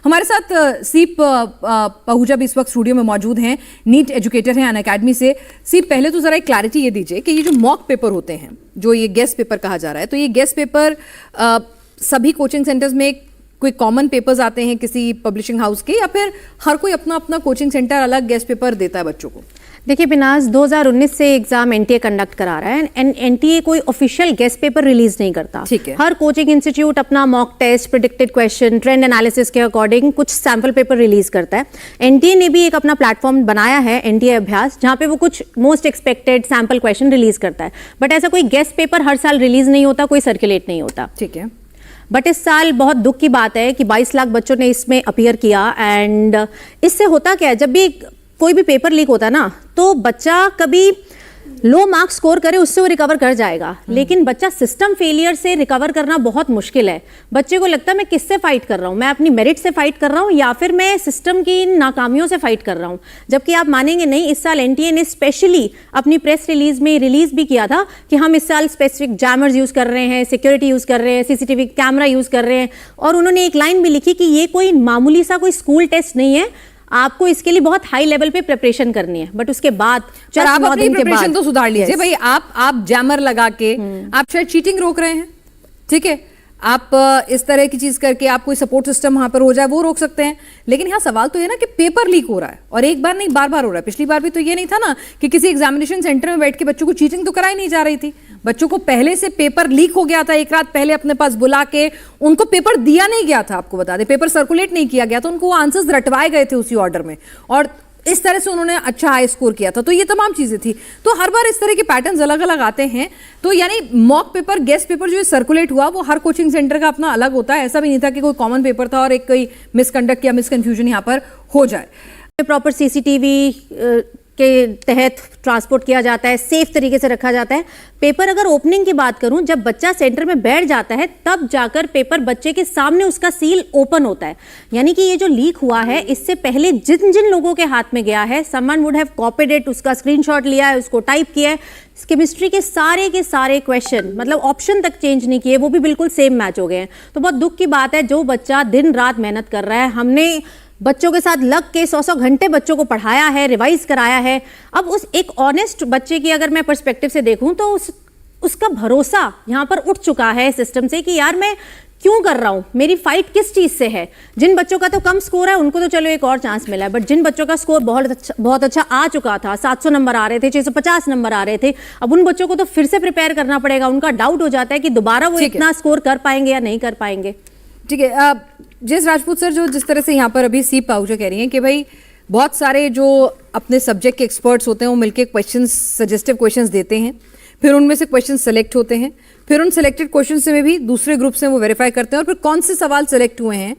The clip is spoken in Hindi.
हमारे साथ सीप पहूजा भी इस वक्त स्टूडियो में मौजूद हैं, नीट एजुकेटर हैं अनअकैडमी से। सीप, पहले तो जरा एक क्लैरिटी ये दीजिए कि ये जो मॉक पेपर होते हैं, जो ये गेस्ट पेपर कहा जा रहा है, तो ये गेस्ट पेपर सभी कोचिंग सेंटर्स में कोई कॉमन पेपर्स आते हैं किसी पब्लिशिंग हाउस के, या फिर हर कोई अपना अपना कोचिंग सेंटर अलग गेस्ट पेपर देता है बच्चों को? देखिए बिनाज, 2019 से एग्जाम एनटीए कंडक्ट करा रहा है एंड एनटीए कोई ऑफिशियल गेस्ट पेपर रिलीज नहीं करता। ठीक है। हर कोचिंग इंस्टीट्यूट अपना mock test, predicted question, trend analysis के अकॉर्डिंग कुछ सैंपल पेपर रिलीज करता है। एनटीए ने भी एक अपना प्लेटफॉर्म बनाया है, एनटीए अभ्यास, जहां पे वो कुछ most expected sample question release करता है। बट ऐसा कोई गेस्ट पेपर हर साल रिलीज नहीं होता, कोई सर्कुलेट नहीं होता। ठीक है। बट इस साल बहुत दुख की बात है कि 22 लाख बच्चों ने इसमें अपीयर किया। एंड इससे होता क्या है, जब भी कोई भी पेपर लीक होता है ना, तो बच्चा कभी लो मार्क्स स्कोर करे उससे वो रिकवर कर जाएगा, लेकिन बच्चा सिस्टम फेलियर से रिकवर करना बहुत मुश्किल है। बच्चे को लगता है मैं किससे फाइट कर रहा हूँ, मैं अपनी मेरिट से फाइट कर रहा हूँ या फिर मैं सिस्टम की नाकामियों से फाइट कर रहा हूँ। जबकि आप मानेंगे नहीं, इस साल एनटीए ने स्पेशली अपनी प्रेस रिलीज में रिलीज भी किया था कि हम इस साल स्पेसिफिक जैमर्स यूज कर रहे हैं, सिक्योरिटी यूज कर रहे हैं, सीसीटीवी कैमरा यूज कर रहे हैं। और उन्होंने एक लाइन भी लिखी कि ये कोई मामूली सा कोई स्कूल टेस्ट नहीं है, आपको इसके लिए बहुत हाई लेवल पे प्रिपरेशन करनी है। बट उसके बाद आप अपनी प्रिपरेशन तो सुधार लीजिए भाई। आप जैमर लगा के आप शायद चीटिंग रोक रहे हैं, ठीक है, आप इस तरह की चीज करके आप कोई सपोर्ट सिस्टम वहां पर हो जाए वो रोक सकते हैं। लेकिन यहाँ सवाल तो ये ना कि पेपर लीक हो रहा है, और एक बार नहीं बार बार हो रहा है। पिछली बार भी तो ये नहीं था ना कि किसी एग्जामिनेशन सेंटर में बैठ के बच्चों को चीटिंग तो कराई नहीं जा रही थी। बच्चों को पहले से पेपर लीक हो गया था, एक रात पहले अपने पास बुला के उनको पेपर दिया नहीं गया था। आपको बता दें, पेपर सर्कुलेट नहीं किया गया था, उनको आंसर्स रटवाए गए थे उसी ऑर्डर में, और इस तरह से उन्होंने अच्छा हाई स्कोर किया था। तो ये तमाम चीजें थी। तो हर बार इस तरह के पैटर्न्स अलग अलग आते हैं। तो यानी मॉक पेपर, गेस्ट पेपर जो सर्कुलेट हुआ वो हर कोचिंग सेंटर का अपना अलग होता है। ऐसा भी नहीं था कि कोई कॉमन पेपर था और एक कोई मिसकंडक्ट या मिसकन्फ्यूजन यहाँ पर हो जाए। प्रॉपर सीसीटीवी के तहत ट्रांसपोर्ट किया जाता है, सेफ तरीके से रखा जाता है। पेपर अगर ओपनिंग की बात करूं, जब बच्चा सेंटर में बैठ जाता है तब जाकर पेपर बच्चे के सामने उसका सील ओपन होता है। यानी कि ये जो लीक हुआ है, इससे पहले जिन जिन लोगों के हाथ में गया है, someone would have copied it, उसका स्क्रीनशॉट लिया है, उसको टाइप किया है। केमिस्ट्री के सारे क्वेश्चन, मतलब ऑप्शन तक चेंज नहीं किए, वो भी बिल्कुल सेम मैच हो गए हैं। तो बहुत दुख की बात है, जो बच्चा दिन रात मेहनत कर रहा है, हमने बच्चों के साथ लग के 100 घंटे बच्चों को पढ़ाया है, रिवाइज कराया है। अब उस एक ऑनेस्ट बच्चे की अगर मैं पर्सपेक्टिव से देखूं तो उसका भरोसा यहाँ पर उठ चुका है सिस्टम से कि यार मैं क्यों कर रहा हूँ, मेरी फाइट किस चीज से है। जिन बच्चों का तो कम स्कोर है उनको तो चलो एक और चांस मिला है, बट जिन बच्चों का स्कोर बहुत अच्छा आ चुका था, 700 नंबर आ रहे थे, 650 नंबर आ रहे थे, अब उन बच्चों को तो फिर से प्रिपेयर करना पड़ेगा। उनका डाउट हो जाता है कि दोबारा वो इतना स्कोर कर पाएंगे या नहीं कर पाएंगे। ठीक है। जयेश राजपूत सर, जो जिस तरह से यहाँ पर अभी सीप पहूजा कह रही हैं कि भाई बहुत सारे जो अपने सब्जेक्ट के एक्सपर्ट्स होते हैं वो मिलके क्वेश्चंस, सजेस्टिव क्वेश्चंस देते हैं, फिर उनमें से क्वेश्चन सेलेक्ट होते हैं, फिर उन सेलेक्टेड क्वेश्चन से में भी दूसरे ग्रुप से वो वेरीफाई करते हैं, और फिर कौन से सवाल सेलेक्ट हुए हैं